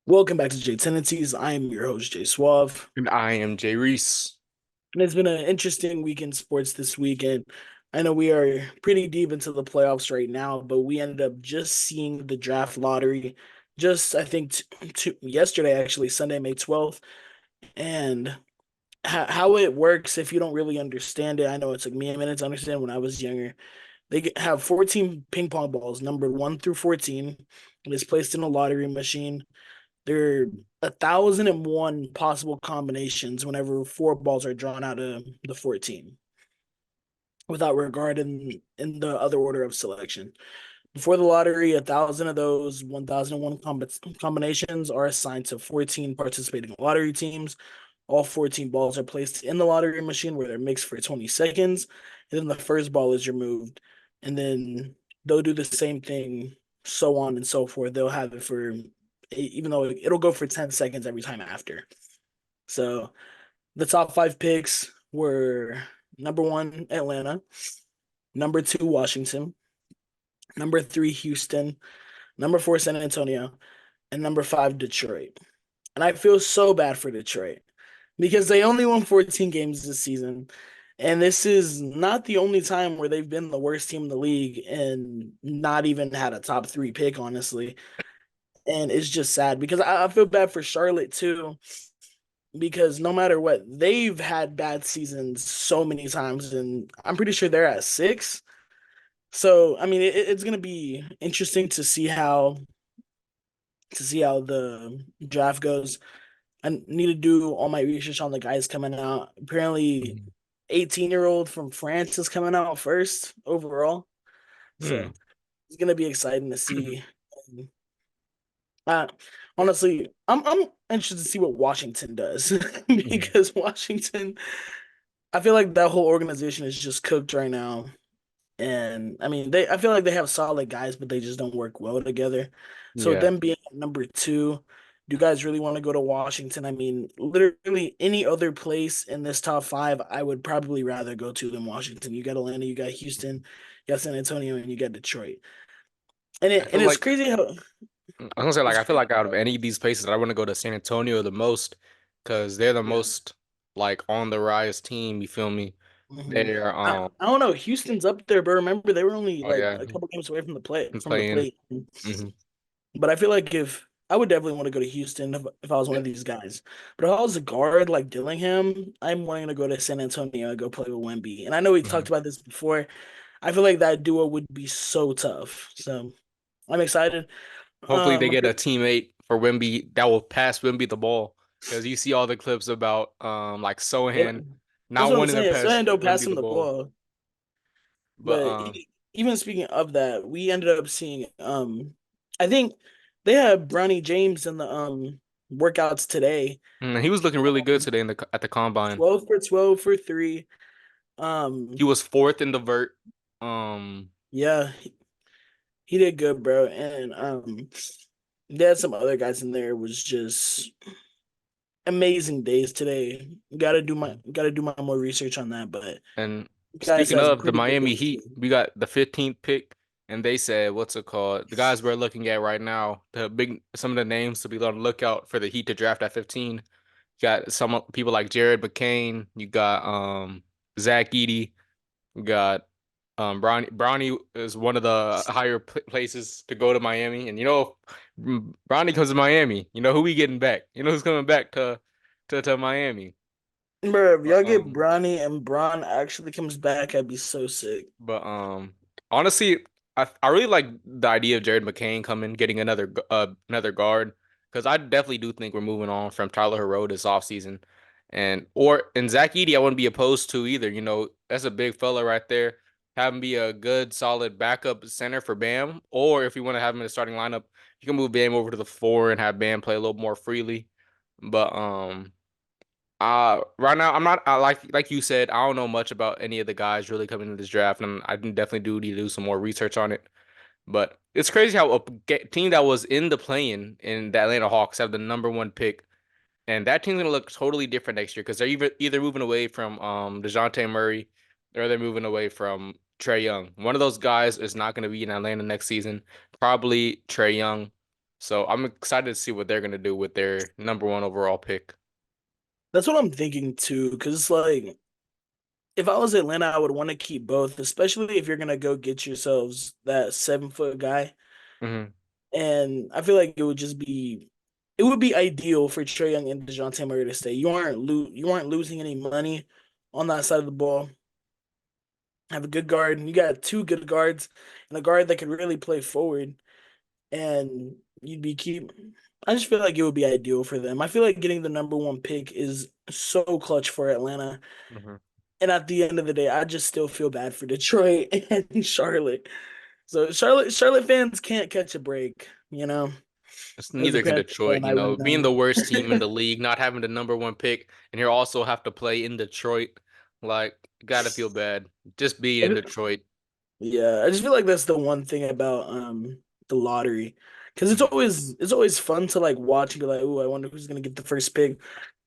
Welcome back to Tendencies. I am your host, Jay Suave. And I am Jreese. And it's been an interesting week in sports this weekend. I know we are pretty deep into the playoffs right now, but we ended up just seeing the draft lottery just, I think, yesterday, actually, Sunday, May 12th. And how it works, if you don't really understand it, I know it took me a minute to understand when I was younger. Have 14 ping pong balls, numbered 1 through 14, and it's placed in a lottery machine. There are 1,001 possible combinations whenever four balls are drawn out of the 14, without regard in the other order of selection. Before the lottery, 1,000 of those 1,001 combinations are assigned to 14 participating lottery teams. All 14 balls are placed in the lottery machine where they're mixed for 20 seconds, and then the first ball is removed. And then they'll do the same thing, so on and so forth. They'll have it for, even though it'll go for 10 seconds every time after. So the top five picks were number one, Atlanta, number two, Washington, number three, Houston, number four, San Antonio, and number five, Detroit. And I feel so bad for Detroit because they only won 14 games this season. And this is not the only time where they've been the worst team in the league and not even had a top three pick, honestly. And it's just sad because I feel bad for Charlotte too, because no matter what, they've had bad seasons so many times, and I'm pretty sure they're at six. So I mean, it's gonna be interesting to see how the draft goes. I need to do all my research on the guys coming out. Apparently, Mhm. 18-year-old from France is coming out first overall. So Hmm. it's gonna be exciting to see. Uh, honestly, I'm interested to see what Washington does Mhm. because Washington, I feel like that whole organization is just cooked right now. And I mean, I feel like they have solid guys, but they just don't work well together. So Yeah, them being at number two, do you guys really want to go to Washington? I mean, literally any other place in this top five, I would probably rather go to than Washington. You got Atlanta, you got Houston, you got San Antonio, and you got Detroit. And I feel it's like crazy how I was gonna say it's I feel crazy. like out of any of these places, I want to go to San Antonio the most because they're the Yeah. most like on the rise team. You feel me? hmm They're I don't know. Houston's up there, but remember they were only oh like yeah, a couple games away from the play and from the playing. plate. Hmm. But I feel like if I would definitely want to go to Houston if I was one of these guys. But if I was a guard like Dillingham, I'm wanting to go to San Antonio and go play with Wemby. And I know we Hmm. talked about this before. I feel like that duo would be so tough. So I'm excited. Hopefully they I'm get a pretty, teammate for Wemby that will pass Wemby the ball because you see all the clips about like yeah, Sohan that's not what I'm wanting to saying. So pass don't pass Wemby him the the ball. ball. But But even speaking of that, we ended up seeing I think they had Bronny James in the workouts today. he was looking really good today in the at the combine. 12 for 12 for three. He Um, was fourth in the vert. Um, yeah, he did good, bro. And they had some other guys in there. It was just amazing days today. Gotta do my more research on that, but and guys speaking has of the pretty good Miami days Heat, too. we got the 15th pick, and they said, what's it called? The guys we're looking at right now, some of the names to be on the lookout for the Heat to draft at 15. You got some people like Jared McCain. You got Zach Edey. You got Bronny is one of the higher places to go to Miami, and Bronny comes to Miami. You know who we getting back? You know who's coming back to Miami? Bro, if But, y'all get Bronny and Bron actually comes back, I'd be so sick. but honestly, I really like the idea of Jared McCain coming, getting another guard, because I definitely do think we're moving on from Tyler Hero this offseason. And Zach Edey, I wouldn't be opposed to either. You know, that's a big fella right there. Have him be a good, solid backup center for Bam. Or if you want to have him in the starting lineup, you can move Bam over to the four and have Bam play a little more freely. But right now I'm not like you said, I don't know much about any of the guys really coming into this draft, and I can definitely do need to do some more research on it. But it's crazy how team that was in the play-in in the Atlanta Hawks have the number one pick, and that team's gonna look totally different next year because they're either moving away from DeJounte Murray or they're moving away from Trey Young. One of those guys is not gonna be in Atlanta next season. Probably Trey Young. So I'm excited to see what they're gonna do with their number one overall pick. That's what I'm thinking too, because like if I was Atlanta, I would want to keep both, especially if you're gonna go get yourselves that 7 foot guy. Hmm. And I feel like it would be ideal for Trae Young and DeJounte Murray to stay. You aren't losing any money on that side of the ball. Have a good guard, and you got two good guards and a guard that could really play forward. And you'd be keep. I just feel like it would be ideal for them. I feel like getting the number one pick is so clutch for Atlanta. Hmm. And at the end of the day, I just still feel bad for Detroit and Charlotte. So Charlotte fans can't catch a break, It's as a neither can Panthers Detroit, fan, I wouldn't being the know. worst team in the league, not having the number one pick, and you also have to play in Detroit. Like, gotta feel bad. Just be in Detroit. Yeah, I just feel like that's the one thing about the lottery, because Mhm. it's always fun to like watch and be like, oh, I wonder who's gonna get the first pick.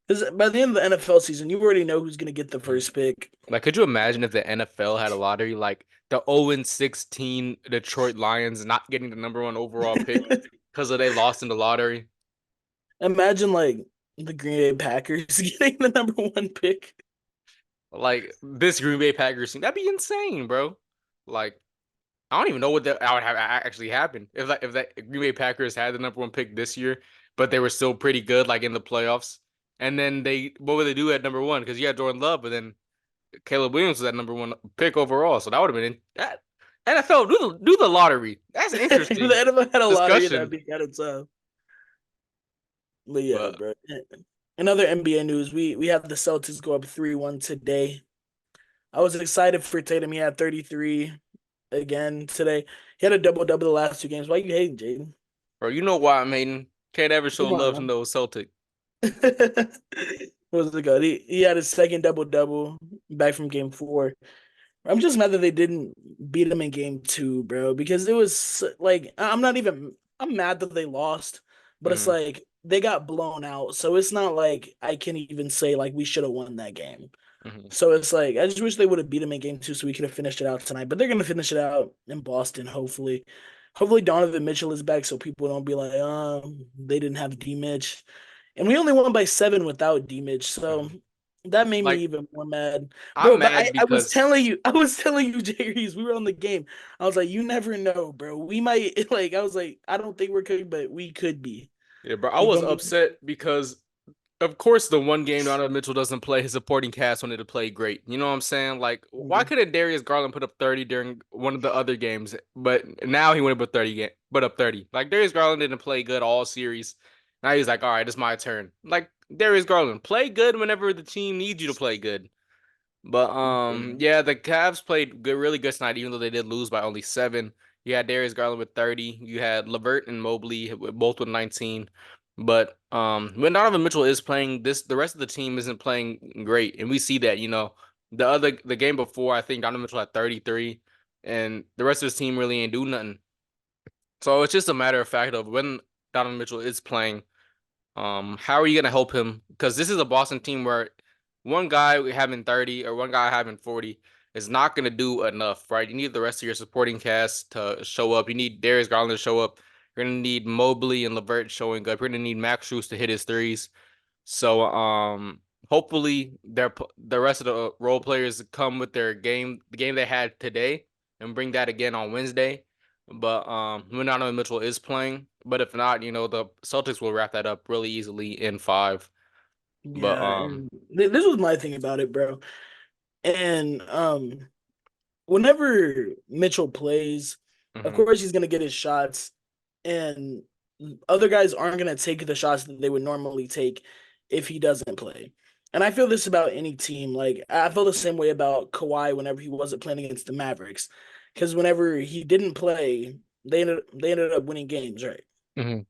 Because by the end of the NFL season, you already know who's gonna get the Mhm. first pick. Like, could you imagine if the NFL had a lottery, like the 0-16 Detroit Lions not getting the number one overall pick because of they lost in the lottery? Imagine like the Green Bay Packers getting the number one pick. Like this Green Bay Packers team, that'd be insane, bro. Like, I don't even know what that would have actually happened if that Green Bay Packers had the number one pick this year, but they were still pretty good, like in the playoffs. And then what would they do at number one? Because you had Jordan Love, but then Caleb Williams was that number one pick overall, so that would have been that NFL do the lottery. That's an If the interesting NFL had a lottery, that'd discussion. be kind of tough. But yeah, But bro. In other NBA news, we have the Celtics go up 3-1 today. I was excited for Tatum. He had 33 again today. He had a double double the last 2 games. Why you hating, Jaden? bro, you know why I'm hating? Can't ever show Come on, love to man. those Celtics. What was it called? He had his second double double back from game 4. I'm just mad that they didn't beat him in game 2, bro, because it was like I'm mad that they lost, but it's Hmm. like they got blown out. So it's not like I can even say like we should have won that game. Hmm. So it's like I just wish they would have beat him in game 2 so we could have finished it out tonight. But they're gonna finish it out in Boston, hopefully. Hopefully Donovan Mitchell is back so people don't be like, they didn't have D Mitch. And we only won by 7 without D Mitch. So Hmm. that made me Like even more mad. I'm Bro, but mad I was because telling you, Jay we were on the game. I was like, you never know, bro. We might like I was like, I don't think we're cooking, but we could be. yeah, bro, I You was feel me? upset because of course, the one game Donovan Mitchell doesn't play, his supporting cast wanted to play great. You know what I'm saying? Like, why Mhm. couldn't Darius Garland put up 30 during one of the other games? But now he went up 30 but up 30. Like Darius Garland didn't play good all series. Now he's like, all right, it's my turn. Like Darius Garland, play good whenever the team needs you to play good. But Yeah. yeah, the Cavs played good, really good tonight, even though they did lose by only 7. You had Darius Garland with 30. You had Levert and Mobley both with 19. But when Donovan Mitchell is playing, the rest of the team isn't playing great, and we see that. The game before, I think Donovan Mitchell had 33, and the rest of his team really ain't do nothing. So it's just a matter of fact of when Donovan Mitchell is playing. How are you gonna help him? Because this is a Boston team where one guy having 30 or one guy having 40 is not gonna do enough, right? You need the rest of your supporting cast to show up. You need Darius Garland to show up. You're gonna need Mobley and Levert showing up. You're gonna need Max Strus to hit his threes. So hopefully the rest of the role players come with the game they had today, and bring that again on Wednesday. But when Donovan Mitchell is playing, but if not, the Celtics will wrap that up really easily in 5. But Yeah, and this was my thing about it, bro. And whenever Mitchell plays, of mhm, course he's gonna get his shots, and other guys aren't gonna take the shots that they would normally take if he doesn't play. And I feel this about any team. Like I feel the same way about Kawhi whenever he wasn't playing against the Mavericks, because whenever he didn't play, they ended up winning games, right? mhm,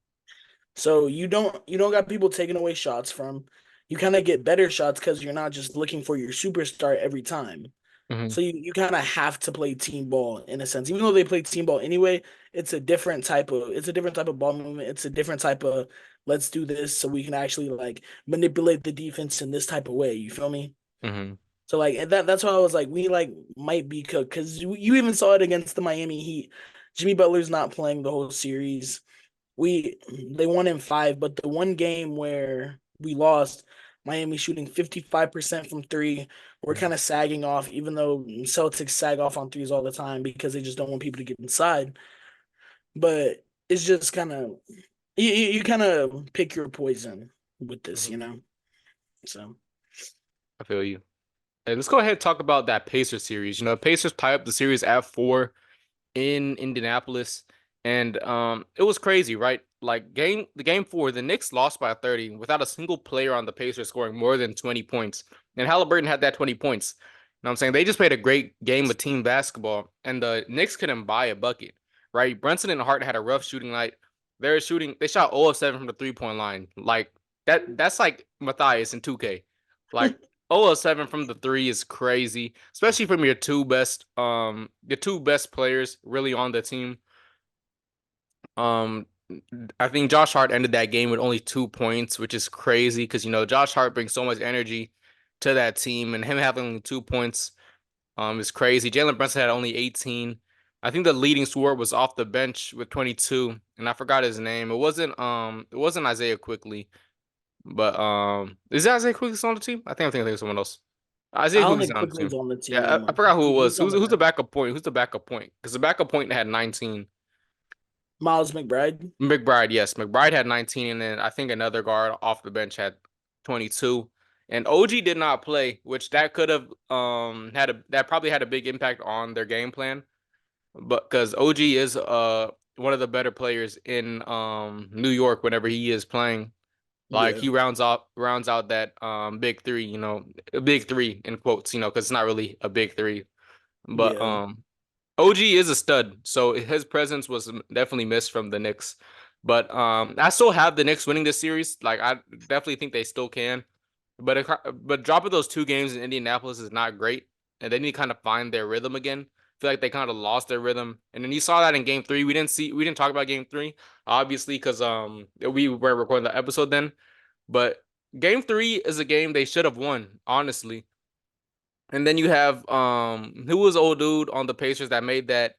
So you don't got people taking away shots from. You kind of get better shots because you're not just looking for your superstar every time. mhm, So you kind of have to play team ball in a sense. Even though they play team ball anyway, it's a different type of ball movement. It's a different type of let's do this so we can actually like manipulate the defense in this type of way. You feel me? mhm. So like and that's why I was like we like might be cooked because you even saw it against the Miami Heat. Jimmy Butler's not playing the whole series. we they won in five, but the one game where we lost, Miami shooting 55% from three. We're kind of sagging off, even though Celtics sag off on threes all the time because they just don't want people to get inside. But it's just kind of you kind of pick your poison with this, Mhm. you know. So I feel you. And let's go ahead and talk about that Pacers series. Pacers tie up the series at 4 in Indianapolis, and it was crazy, right? Like the game 4, the Knicks lost by 30 without a single player on the Pacers scoring more than 20 points, and Halliburton had that 20 points. You know what I'm saying? They just played a great game of team basketball, and the Knicks couldn't buy a bucket, right? Brunson and Hart had a rough shooting night. They shot 0 of 7 from the 3-point line. Like that's like Matthias in 2K. Like 0 of 7 from the three is crazy, especially from your two best players really on the team. Um I think Josh Hart ended that game with only 2 points, which is crazy because Josh Hart brings so much energy to that team, and him having only 2 points is crazy. Jalen Brunson had only 18. I think the leading scorer was off the bench with 22, and I forgot his name. It wasn't Isaiah Quickly, but is it Isaiah Quickly still on the team? I think of someone else. I Isaiah don't Quickly's think on the Quickly's team. on the team Yeah, I anymore. forgot who it was. He's on Who's the the backup point? Who's the backup point? Because the backup point had 19. Miles McBride. McBride, yes. McBride had 19, and then I think another guard off the bench had 22. And OG did not play, which that could have that probably had a big impact on their game plan. But because OG is one of the better players in New York whenever he is playing. Like Yeah, he rounds out that big three, a big three in quotes, because it's not really a big three. But yeah, OG is a stud, so his presence was definitely missed from the Knicks. But I still have the Knicks winning this series. Like I definitely think they still can. But dropping those 2 games in Indianapolis is not great, and they need to kind of find their rhythm again. I feel like they kind of lost their rhythm, and then you saw that in Game 3. We didn't talk about Game 3, obviously, because we were recording the episode then. But Game 3 is a game they should have won, honestly. And then you have who was the old dude on the Pacers that made that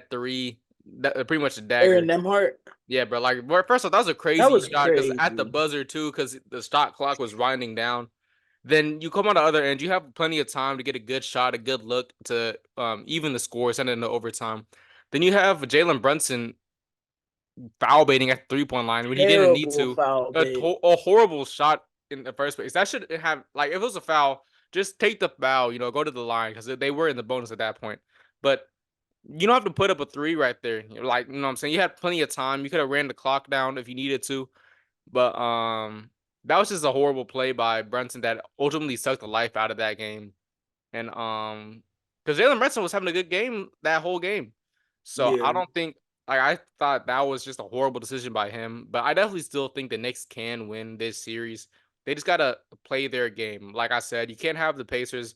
three, that pretty much a Aaron dagger. Nemhart. Yeah, bro. Like, bro, first off, that was a That crazy was shot because at the crazy. buzzer too, because the shot clock was winding down. Then you come on the other end, you have plenty of time to get a good shot, a good look to even the score, send it into overtime. Then you have Jalen Brunson foul baiting at the 3-point line when he didn't need Terrible to. foul bait. A horrible shot in the first place. That should have, like, if it was a foul, just take the foul. Go to the line because they were in the bonus at that point. But you don't have to put up a three right there. Like, you know what I'm saying? You had plenty of time. You could have ran the clock down if you needed to. But that was just a horrible play by Brunson that ultimately sucked the life out of that game. And because Jalen Brunson was having a good game that whole game. So I Yeah, don't think, like, I thought that was just a horrible decision by him. But I definitely still think the Knicks can win this series. They just gotta play their game. Like I said, you can't have the Pacers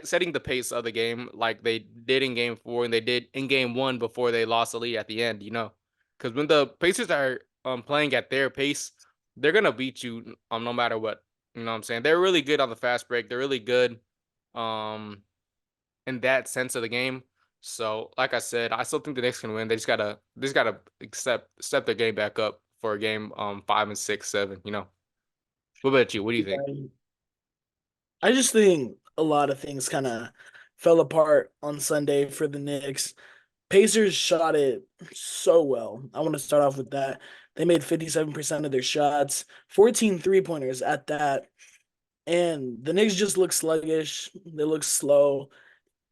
setting the pace of the game like they did in Game 4 and they did in Game 1 before they lost the lead at the end. Because when the Pacers are playing at their pace, they're gonna beat you no matter what. You know what I'm saying? They're really good on the fast break. They're really good um in that sense of the game. So, like I said, I still think the Knicks can win. They just gotta accept step their game back up for game 5 and 6, 7. What about you? What do you think? yeah. I just think a lot of things kind of fell apart on Sunday for the Knicks. Pacers shot it so well. I want to start off with that. They made 57% of their shots, 14 three-pointers at that. And the Knicks just look sluggish. They look slow.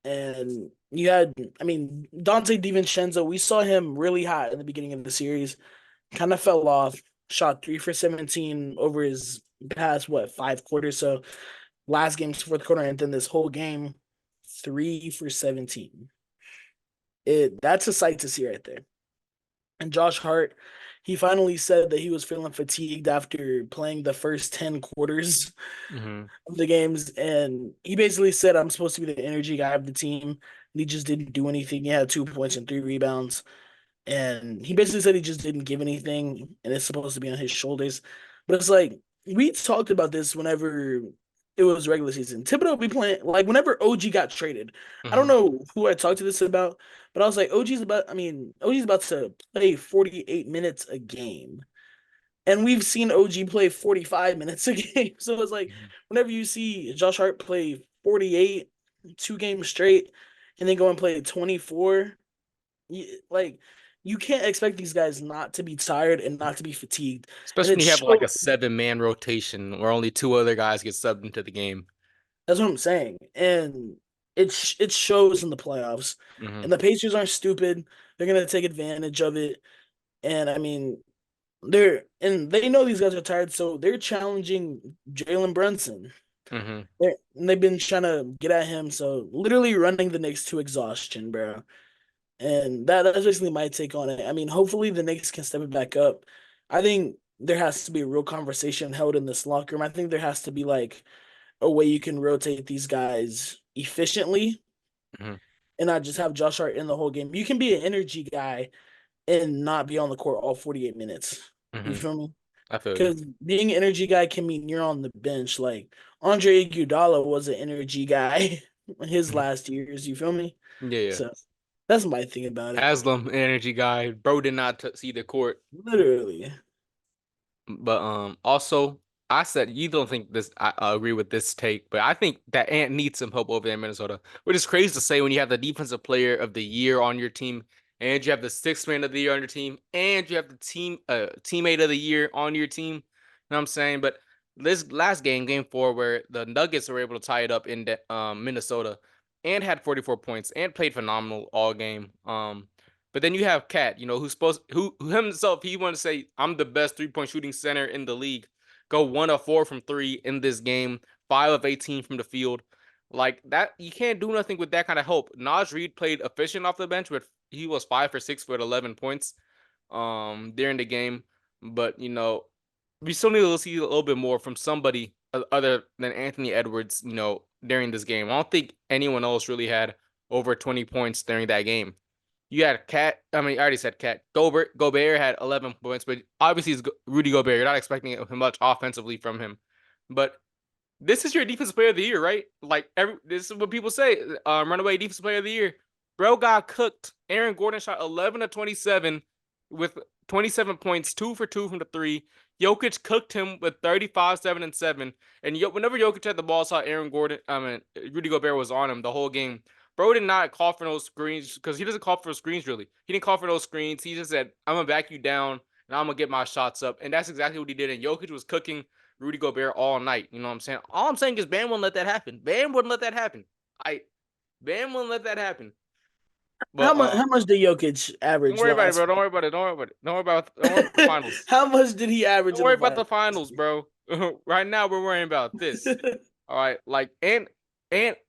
And you had, I mean, Dante DiVincenzo, we saw him really hot in the beginning of the series, kind of fell off, shot 3 for 17 over his past, what, 5 quarters. So last game's fourth quarter, and then this whole game, 3 for 17. That's a sight to see right there. And Josh Hart, he finally said that he was feeling fatigued after playing the first 10 quarters Hmm. of the games. And he basically said, I'm supposed to be the energy guy of the team. And he just didn't do anything. He had 2 points and 3 rebounds. And he basically said he just didn't give anything. And it's supposed to be on his shoulders. But it's like, we talked about this whenever it was regular season. Thibodeau be playing like whenever OG got traded. I don't Hmm. know who I talked to this about, but I was like, OG's about to play 48 minutes a game. And we've seen OG play 45 minutes a game. So it's like whenever you see Josh Hart play 48 2 games straight and then go and play 24, like you can't expect these guys not to be tired and not to be fatigued. And Especially it when you have like showed. a 7-man rotation where only two other guys get subbed into the game. That's what I'm saying. And it shows in the playoffs. Hmm. And the Pacers aren't stupid. They're gonna take advantage of it. And I mean, they know these guys are tired, so they're challenging Jalen Brunson. Hmm. They've been trying to get at him, so literally running the Knicks to exhaustion, bro. And that's basically my take on it. I mean, hopefully the Knicks can step it back up. I think there has to be a real conversation held in this locker room. I think there has to be like a way you can rotate these guys efficiently Hmm. and not just have Josh Hart in the whole game. You can be an energy guy and not be on the court all 48 minutes. You Hmm. feel me? I feel you. Because being an energy guy can mean you're on the bench. Like Andre Iguodala was an energy guy his Mhm. last years. You feel me? Yeah, yeah. So that's my thing about it. Haslam, energy guy. Bro did not see the court. Literally. But also I said you don't think this I agree with this take, but I think that Ant needs some help over there in Minnesota. Which is crazy to say when you have the defensive player of the year on your team, and you have the sixth man of the year on your team, and you have the teammate of the year on your team. You know what I'm saying? But this last game, game four, where the Nuggets were able to tie it up in Minnesota and had 44 points and played phenomenal all game. But then you have Cat, who's supposed who himself he wanted to say I'm the best 3-point shooting center in the league. Go 1 of 4 from three in this game, 5 of 18 from the field. Like that, you can't do nothing with that kind of help. Naj Reed played efficient off the bench, but he was 5 for 6 with 11 points during the game. But we still need to see a little bit more from somebody other than Anthony Edwards, during this game. I don't think anyone else really had over 20 points during that game. You had Cat. I mean, I already said Cat. Gobert had 11 points, but obviously it's Rudy Gobert. You're not expecting much offensively from him. But this is your defensive player of the year, right? Like this is what people say. Runaway defensive player of the year. Bro got cooked. Aaron Gordon shot 11 of 27 with 27 points, 2 for 2 from the three. Jokic cooked him with 35, 7, and 7. And whenever Jokic had the ball, saw Aaron Gordon, Rudy Gobert was on him the whole game. Bro did not call for those screens because he doesn't call for screens really. He didn't call for those screens. He just said, I'm gonna back you down and I'm gonna get my shots up. And that's exactly what he did. And Jokic was cooking Rudy Gobert all night. You know what I'm saying? All I'm saying is Bam wouldn't let that happen. Bam wouldn't let that happen. I Bam wouldn't let that happen. But How much did Jokic don't average worry about it, last bro. Don't worry about it. Don't worry about it. Don't worry about the finals. How much did he average Don't in worry the about the finals? finals, bro. Right now we're worrying about this. All right, like and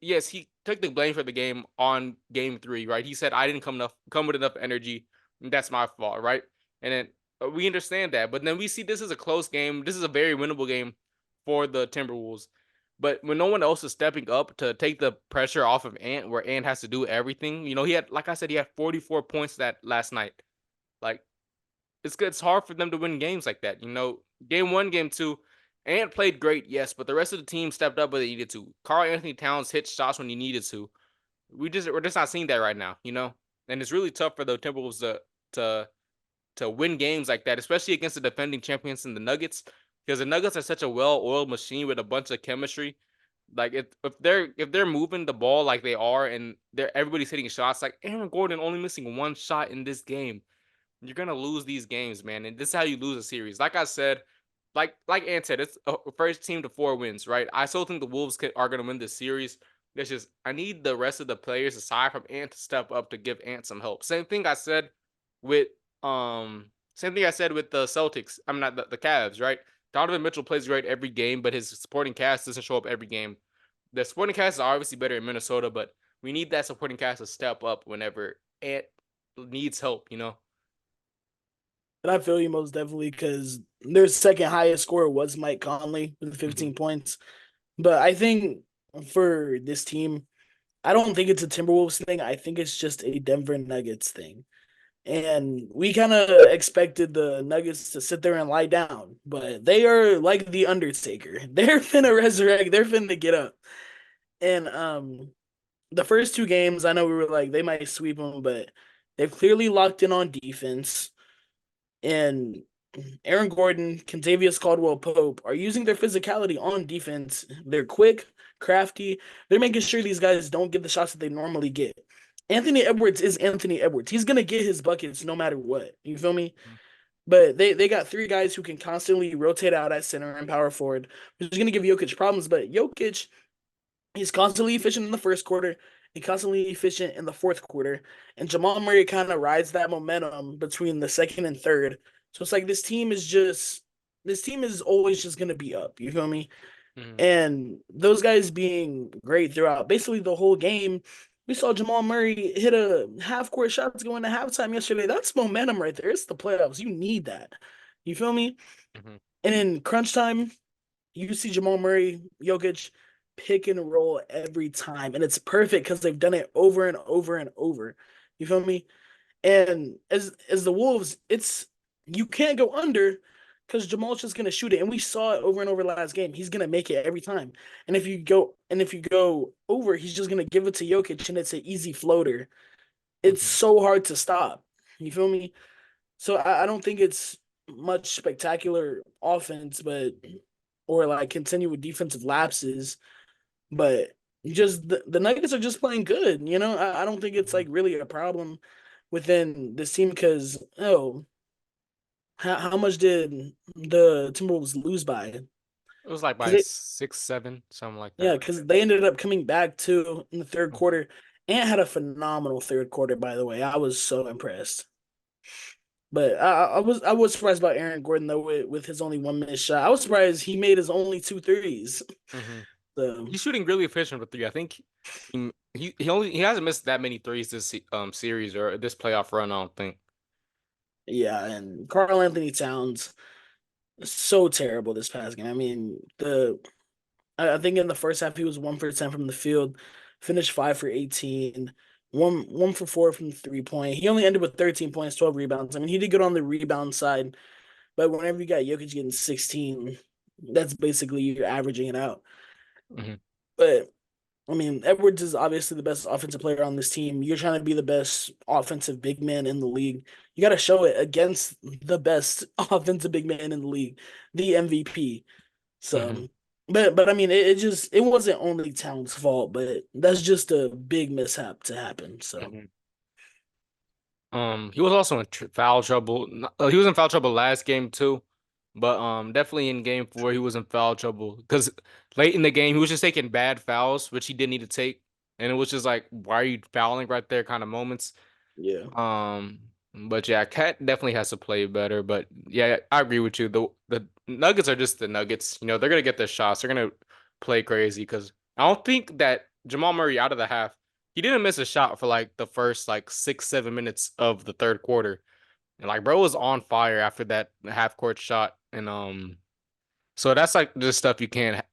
yes, he took the blame for the game on game three, right? He said I didn't come with enough energy. And that's my fault, right? And then we understand that, but then we see this is a close game. This is a very winnable game for the Timberwolves. But when no one else is stepping up to take the pressure off of Ant, where Ant has to do everything, he had, like I said, he had 44 points that last night. Like it's good. It's hard for them to win games like that. Game one, game two, Ant played great, yes, but the rest of the team stepped up when they needed to. Karl Anthony Towns hit shots when he needed to. We're just not seeing that right now. And it's really tough for the Timberwolves to to win games like that, especially against the defending champions in the Nuggets, because the Nuggets are such a well-oiled machine with a bunch of chemistry. Like if they're moving the ball like they are, and everybody's hitting shots, like Aaron Gordon only missing one shot in this game, you're gonna lose these games, man. And this is how you lose a series. Like I said, like Ant said, it's a first team to 4 wins, right? I still think the Wolves are gonna win this series. It's just I need the rest of the players aside from Ant to step up to give Ant some help. With same thing I said with the Celtics. I'm not the Cavs, right? Donovan Mitchell plays great every game, but his supporting cast doesn't show up every game. The supporting cast is obviously better in Minnesota, but we need that supporting cast to step up whenever Ant needs help. And I feel you most definitely because their second highest scorer was Mike Conley with Mhm. 15 points. But I think for this team, I don't think it's a Timberwolves thing. I think it's just a Denver Nuggets thing. And we kind of expected the Nuggets to sit there and lie down, but they are like the Undertaker. They're finna resurrect. They're finna get up. And the first two games, I know we were like they might sweep them, but they've clearly locked in on defense. And Aaron Gordon, Contavious Caldwell Pope are using their physicality on defense. They're quick, crafty. They're making sure these guys don't get the shots that they normally get. Anthony Edwards is Anthony Edwards. He's gonna get his buckets no matter what. You feel me? But they got three guys who can constantly rotate out at center and power forward, which is gonna give Jokic problems. But Jokic, he's constantly efficient in the first quarter. He's constantly efficient in the fourth quarter. And Jamal Murray kind of rides that momentum between the second and third. So it's like this team is always just gonna be up. You feel me? Mm-hmm. And those guys being great throughout basically the whole game. We saw Jamal Murray hit a half court shots going to halftime yesterday. That's momentum right there. It's the playoffs. You need that. You feel me? Mm-hmm. And in crunch time, you see Jamal Murray, Jokic pick and roll every time. And it's perfect because they've done it over and over and over. You feel me? And as the Wolves, it's you can't go under because Jamal's just gonna shoot it. And we saw it over and over last game. He's gonna make it every time. And if you go over, he's just gonna give it to Jokic and it's an easy floater. It's Mm-hmm. so hard to stop. You feel me? So I don't think it's much spectacular offense, but or like continue with defensive lapses, but just the Nuggets are just playing good. I don't think it's Mm-hmm. like really a problem within this team because how much did the Timberwolves lose by? It was like Because by they 6, 7, something like yeah, that. because they ended up coming back too in the third Mm-hmm. quarter. Ant had a phenomenal third quarter, by the way. I was so impressed. But I was surprised about Aaron Gordon though with his only 1 minute shot. I was surprised he made his only two threes. Mm-hmm. So He's shooting really efficient with three. I think he hasn't missed that many threes this series or this playoff run. I don't think. yeah, and Carl Anthony Towns so terrible this past game. I mean, I think in the first half he was 1 for 10 from the field, finished 5 for 18, one for four from the 3 point. He only ended with 13 points, 12 rebounds. I mean, he did good on the rebound side, but whenever you got Jokic getting 16, that's basically you're averaging it out. Mm-hmm. But I mean, Edwards is obviously the best offensive player on this team. You're trying to be the best offensive big man in the league. You got to show it against the best offensive big man in the league, the MVP. Mm-hmm. So, but I mean, it wasn't only Towns' fault, but that's just a big mishap to happen. So, Mm-hmm. He was also in foul trouble. He was in foul trouble last game too, but definitely in game four he was in foul trouble because late in the game he was just taking bad fouls, which he didn't need to take, and it was just like, why are you fouling right there? Kind of moments. yeah, Um, but yeah, Cat definitely has to play better. But yeah, I agree with you. The Nuggets are just the Nuggets. They're gonna get their shots. They're gonna play crazy because I don't think that Jamal Murray out of the half, he didn't miss a shot for like the first like 6, 7 minutes of the third quarter. And like bro was on fire after that half court shot. And so that's like just stuff you can't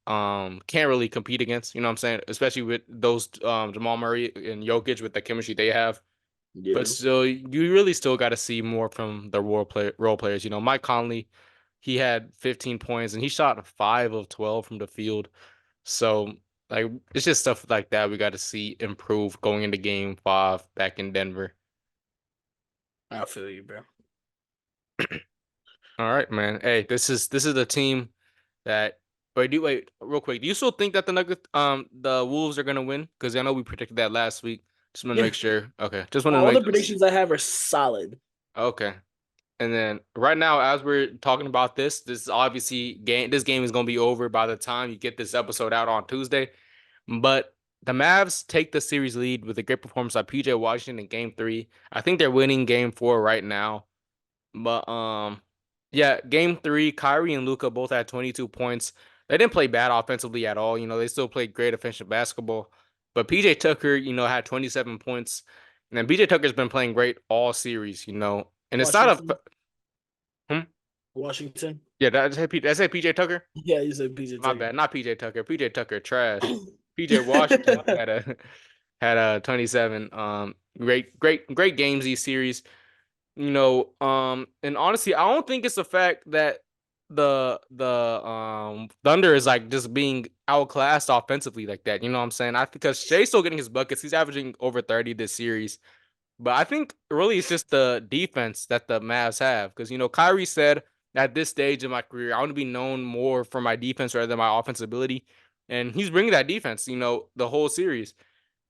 really compete against, you know what I'm saying? Especially with those Jamal Murray and Jokic with the chemistry they have. But yeah, still, you really still got to see more from the role players. Mike Conley, he had 15 points and he shot 5 of 12 from the field. So like it's just stuff like that we got to see improve going into Game 5 back in Denver. I feel you, bro. All right, man. Hey, this is the team that. Wait real quick. Do you still think that the Wolves are gonna win? Because I know we predicted that last week. Just want to Yeah, make sure. Okay, just want to all the make. predictions I have are solid. Okay. And then right now, as we're talking about this is obviously game. This game is gonna be over by the time you get this episode out on Tuesday. But the Mavs take the series lead with a great performance by PJ Washington in Game 3. I think they're winning Game 4 right now. But yeah, Game 3, Kyrie and Luca both had 22 points. They didn't play bad offensively at all. They still played great offensive basketball. But PJ Tucker, had 27 points. And then PJ Tucker's been playing great all series. And it's not a Washington, hmm? Washington. Yeah, did I say PJ Tucker? Yeah, he's a PJ My Tucker. bad, not PJ Tucker. PJ Tucker trash. PJ Washington had a 27. Great games these series. And honestly, I don't think it's the fact that the Thunder is like just being outclassed offensively like that. You know what I'm saying? I because Shay's still getting his buckets. He's averaging over 30 this series. But I think really it's just the defense that the Mavs have. Because, Kyrie said at this stage in my career, I want to be known more for my defense rather than my offensive ability. And he's bringing that defense, the whole series.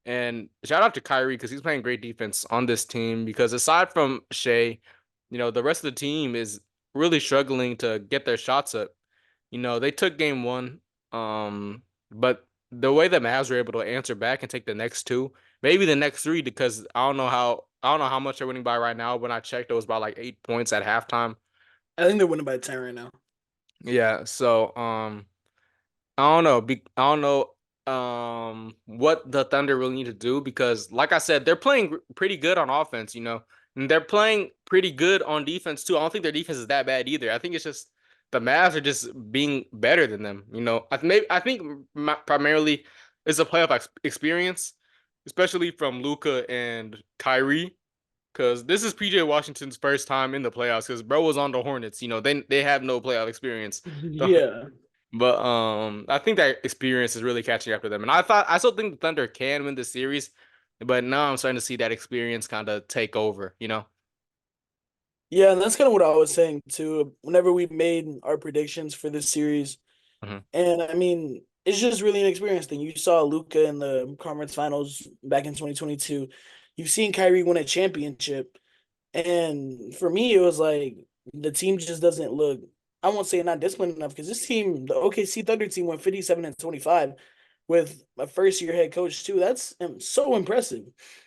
And shout out to Kyrie because he's playing great defense on this team. Because aside from Shea, the rest of the team is really struggling to get their shots up. They took game one, but the way the Mavs were able to answer back and take the next two, maybe the next three, because I don't know how much they're winning by right now. When I checked, it was by like 8 points at halftime. I think they're winning by 10 right now. Yeah, so I don't know. I don't know what the Thunder really need to do because like I said, they're playing pretty good on offense, And they're playing pretty good on defense too. I don't think their defense is that bad either. I think it's just the Mavs are just being better than them, I think primarily it's a playoff experience, especially from Luca and Kyrie. Because this is PJ Washington's first time in the playoffs. Because bro was on the Hornets, they have no playoff experience. Yeah. But I think that experience is really catching up to them, and I still think the Thunder can win the series, but now I'm starting to see that experience kind of take over. Yeah, and that's kind of what I was saying too. Whenever we made our predictions for this series, Hmm. and I mean, it's just really an experience thing. You saw Luca in the conference finals back in 2022. You've seen Kyrie win a championship, and for me, it was like the team just doesn't look. I won't say not disciplined enough because this team, the OKC Thunder team, went 57-25 with a first year head coach too. That's so impressive.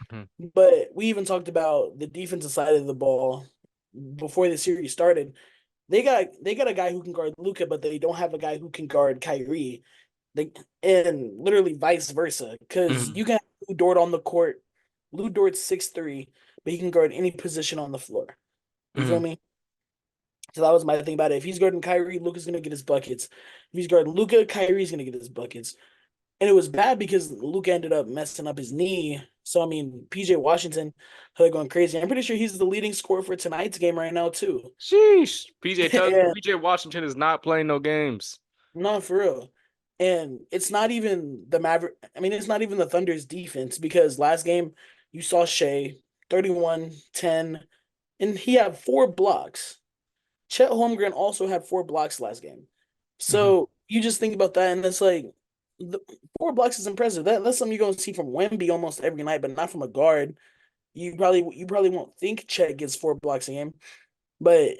Hmm. But we even talked about the defensive side of the ball before the series started. They got a guy who can guard Luca, but they don't have a guy who can guard Kyrie. They and literally vice versa. Because Hmm. you can have Lou Dort on the court. Lou Dort's 6'3", but he can guard any position on the floor. You feel Hmm. me? So that was my thing about it. If he's guarding Kyrie, Luca's gonna get his buckets. If he's guarding Luca, Kyrie's gonna get his buckets. And it was bad because Luca ended up messing up his knee. So I mean, PJ Washington started going crazy. I'm pretty sure he's the leading scorer for tonight's game right now too. Sheesh, PJ Tuck, And PJ Washington is not playing no games. no, for real. And it's not even the Maverick. I mean, it's not even the Thunder's defense because last game you saw Shea 31-10, and he had 4 blocks. Chet Holmgren also had 4 blocks last game. Hmm. So you just think about that, and it's like the 4 blocks is impressive. That's something you're gonna see from Wemby almost every night, but not from a guard. You probably won't think Chet gets 4 blocks a game, but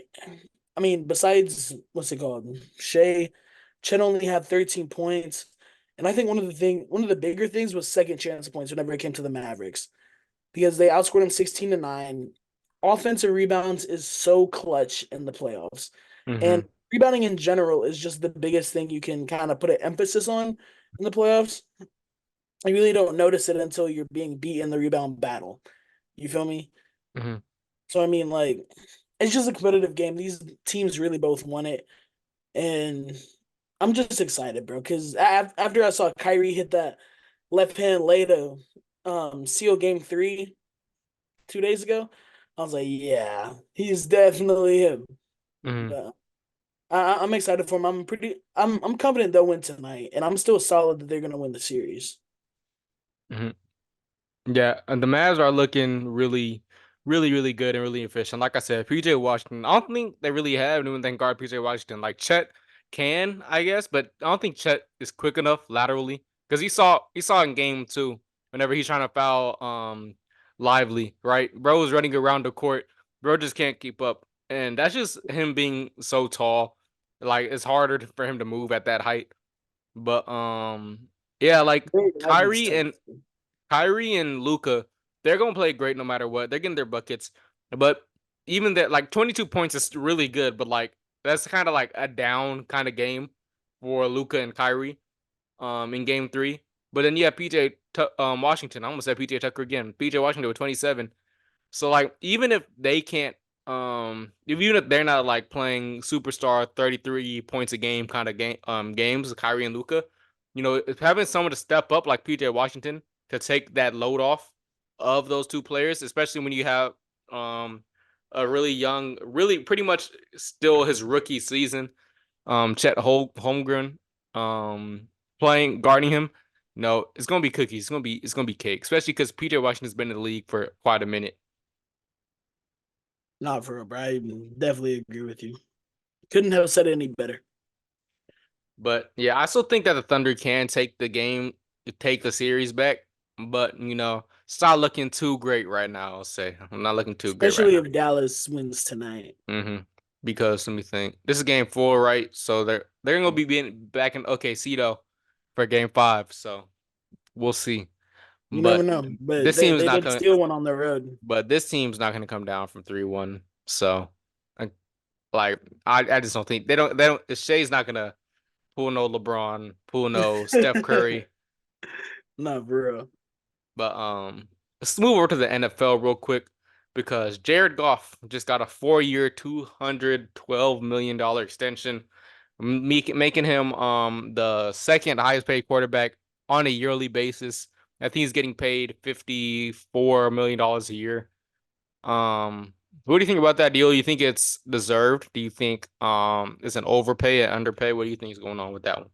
I mean, besides what's it called, Shea, Chet only had 13 points, and I think one of the bigger things was second chance points whenever it came to the Mavericks because they outscored them 16-9. Offensive rebounds is so clutch in the playoffs. And Hmm. rebounding in general is just the biggest thing you can kind of put an emphasis on in the playoffs. You really don't notice it until you're being beat in the rebound battle. You feel me? Hmm. So I mean, like, it's just a competitive game. These teams really both won it, and I'm just excited, bro. Because after I saw Kyrie hit that left hand lay to seal Game 3 2 days ago, I was like, yeah, he's definitely him. Hmm. But I'm excited for him. I'm confident they'll win tonight, and I'm still solid that they're gonna win the series. Hmm. Yeah, and the Mavs are looking really, really, really good and really efficient. Like I said, PJ Washington. I don't think they really have anyone that can guard PJ Washington. Like Chet can, I guess, but I don't think Chet is quick enough laterally because he saw in game two whenever he's trying to foul Lively, right? Bro was running around the court. Bro just can't keep up, and that's just him being so tall. Like it's harder for him to move at that height. But yeah, like Very average Kyrie type. and Kyrie and Luca, they're gonna play great no matter what. They're getting their buckets, but even that, like 22 points is really good, but like that's kind of like a down kind of game for Luca and Kyrie, in game three. But then you have Washington. I almost said PJ Tucker again. PJ Washington with 27. So like even if they can't even if they're not like playing superstar 33 points a game kind of games, Kyrie and Luca, it's having someone to step up like PJ Washington to take that load off of those two players, especially when you have um a really young, really pretty much still his rookie season. Chet Holmgren, um, playing guarding him. No, it's gonna be cookies. It's gonna be cake, especially because PJ Washington's been in the league for quite a minute. Not for real, bro. I definitely agree with you. Couldn't have said it any better. But yeah, I still think that the Thunder can take the series back. But it's not looking too great right now. I'll say I'm not looking too great right Especially now. if Dallas wins tonight. hmm Because let me think. This is game four, right? So they're gonna be being back in OKC though for game five. So we'll see. You never But know. But this they, team's they not did coming. steal one on the road. But this team's not gonna come down from 3-1. So I, like I just don't think they don't. Shea's not gonna pull no LeBron, pull no Steph Curry. Not for real. But let's move over to the NFL real quick because Jared Goff just got a 4-year, $212 million extension, making him the second highest paid quarterback on a yearly basis. I think he's getting paid $54 million a year. What do you think about that deal? You think it's deserved? Do you think it's an overpay, an underpay? What do you think is going on with that one?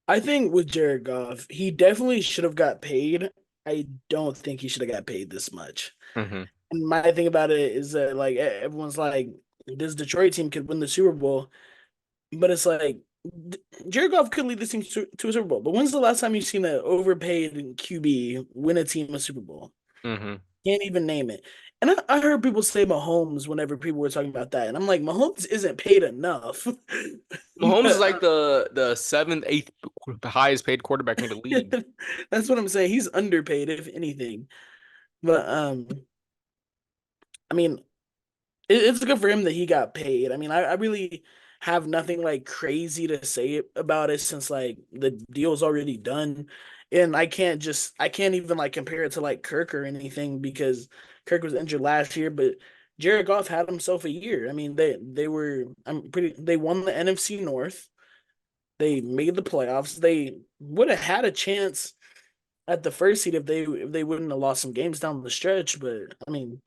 I think with Jared Goff, he definitely should have got paid. I don't think he should have got paid this much. hmm And my thing about it is that like everyone's like, this Detroit team could win the Super Bowl, but it's like Jared Goff could lead this team to a Super Bowl. But when's the last time you've seen an overpaid QB win a team a Super Bowl? hmm Can't even name it. And I heard people say Mahomes whenever people were talking about that, and I'm like, Mahomes isn't paid enough. Mahomes is But like the seventh, eighth highest paid quarterback in the league. that's what I'm saying. He's underpaid, if anything. But I mean, it's good for him that he got paid. I mean, I really have nothing like crazy to say about it since like the deal's already done. And I can't even like compare it to like Kirk or anything because Kirk was injured last year, but Jared Goff had himself a year. I mean, they won the NFC North. They made the playoffs. They would have had a chance at the first seed if they wouldn't have lost some games down the stretch, but I mean,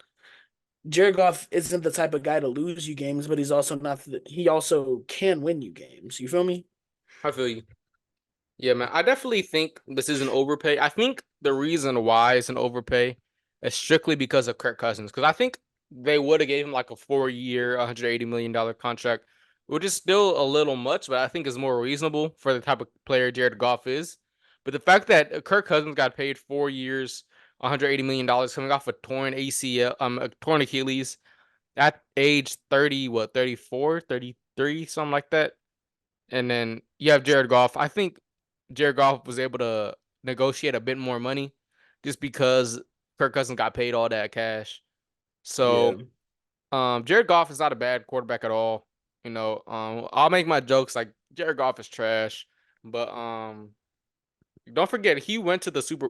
Jared Goff isn't the type of guy to lose you games, but he's also not. He also can win you games. You feel me? I feel you. Yeah, man. I definitely think this is an overpay. I think the reason why it's an overpay is strictly because of Kirk Cousins. Because I think they would have gave him like a 4-year, $180 million contract, which is still a little much, but I think is more reasonable for the type of player Jared Goff is. But the fact that Kirk Cousins got paid 4 years, $180 million coming off a torn ACL, a torn Achilles at age 30, what, 34, 33, something like that. And then you have Jared Goff. I think Jared Goff was able to negotiate a bit more money just because Kirk Cousins got paid all that cash. Yeah. So Jared Goff is not a bad quarterback at all. I'll make my jokes like Jared Goff is trash. But don't forget he went to the Super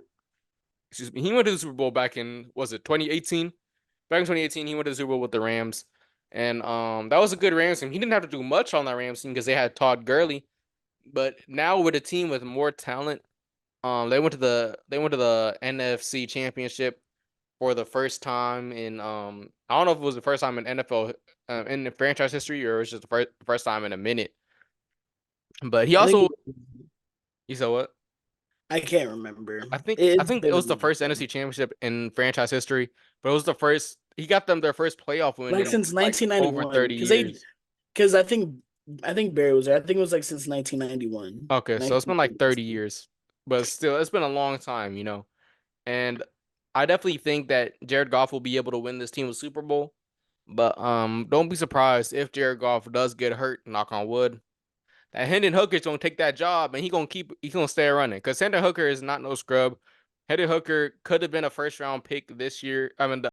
Bowl back in, was it 2018? Back in 2018, he went to the Super Bowl with the Rams. And that was a good Rams team. He didn't have to do much on that Rams team because they had Todd Gurley. But now with a team with more talent, they went to the NFC Championship for the first time in I don't know if it was the first time in NFL in the franchise history or it was just the first time in a minute. But I think you said what? I can't remember. I think I It's think it been a was the minute, first NFC Championship in franchise history, but it was the first he got them their first playoff win like in since like over 1991 30 years. because I think Barry was there. I think it was like since 1991. Okay, so it's been like 30 1992. years. But still it's been a long time. And I definitely think that Jared Goff will be able to win this team a Super Bowl. But don't be surprised if Jared Goff does get hurt, knock on wood. That Hendon Hooker's gonna take that job and he's gonna stay running. Because Hendon Hooker is not no scrub. Hendon Hooker could have been a first round pick this year. I mean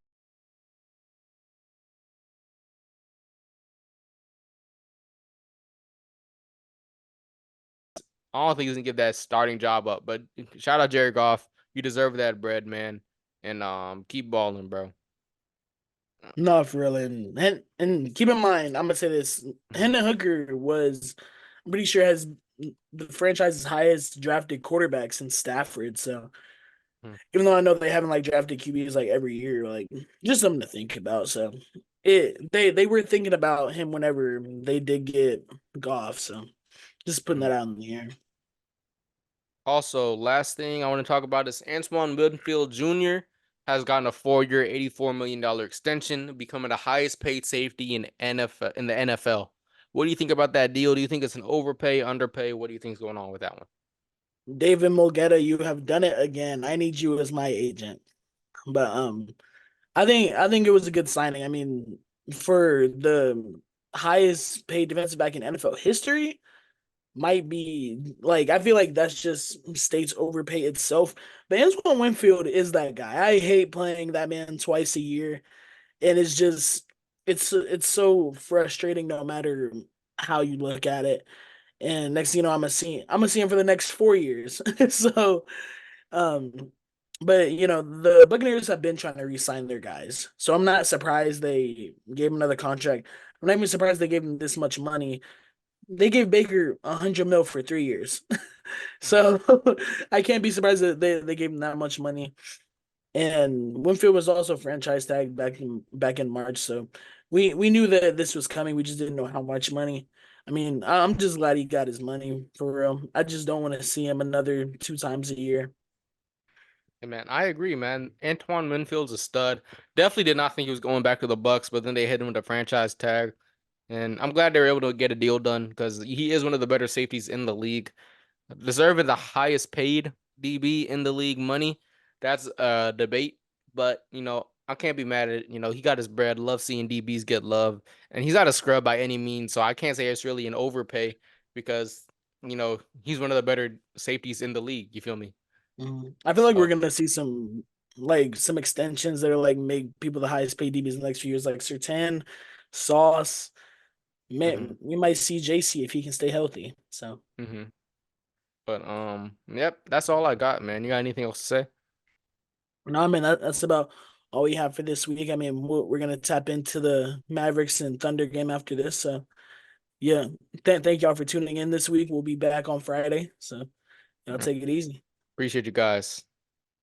I don't think he's gonna give that starting job up. But shout out Jared Goff. You deserve that bread, man. And keep balling, bro. No, for real. And keep in mind, I'm gonna say this: Hendon Hooker was, I'm pretty sure, has the franchise's highest drafted quarterback since Stafford. So Even though I know they haven't like drafted QBs like every year, like just something to think about. So they were thinking about him whenever they did get Goff. So just putting Mhm. that out in the air. Also, last thing I want to talk about is Antoine Winfield Jr. has gotten a 4-year, $84 million extension, becoming the highest paid safety in the NFL. What do you think about that deal? Do you think it's an overpay, underpay? What do you think is going on with that one? David Mulgeta, you have done it again. I need you as my agent. But I think it was a good signing. I mean, for the highest paid defensive back in NFL history, might be like I feel like that's just states overpay itself. But Antoine Winfield is that guy. I hate playing that man twice a year, and it's so frustrating no matter how you look at it. And next thing you know, I'm gonna see him for the next 4 years. So um, but the Buccaneers have been trying to re-sign their guys, so I'm not surprised they gave him another contract. I'm not even surprised they gave him this much money. They gave Baker 100 mil for 3 years, Mhm. so I can't be surprised that they gave him that much money. And Winfield was also franchise tagged back in March, so we knew that this was coming. We just didn't know how much money. I mean, I'm just glad he got his money for real. I just don't want to see him another 2 times a year. Hey, man, I agree, man. Antoine Winfield's a stud. Definitely did not think he was going back to the Bucks, but then they hit him with a franchise tag. And I'm glad they were able to get a deal done because he is one of the better safeties in the league. Deserving the highest paid DB in the league money. That's a debate, but I can't be mad at it. He got his bread. Love seeing DBs get love, and he's not a scrub by any means. So I can't say it's really an overpay because he's one of the better safeties in the league. You feel me? I feel like we're So. gonna see some extensions that are like make people the highest paid DBs in the next few years, like Sertan, Sauce. hmm Man, we might see JC if he can stay healthy. So hmm But yep, that's all I got, man. You got anything else to say? no, I mean that's about all we have for this week. I mean, we're gonna tap into the Mavericks and Thunder game after this. So yeah, thank y'all for tuning in this week. We'll be back on Friday. So y'all Mm, take it easy. Appreciate you guys.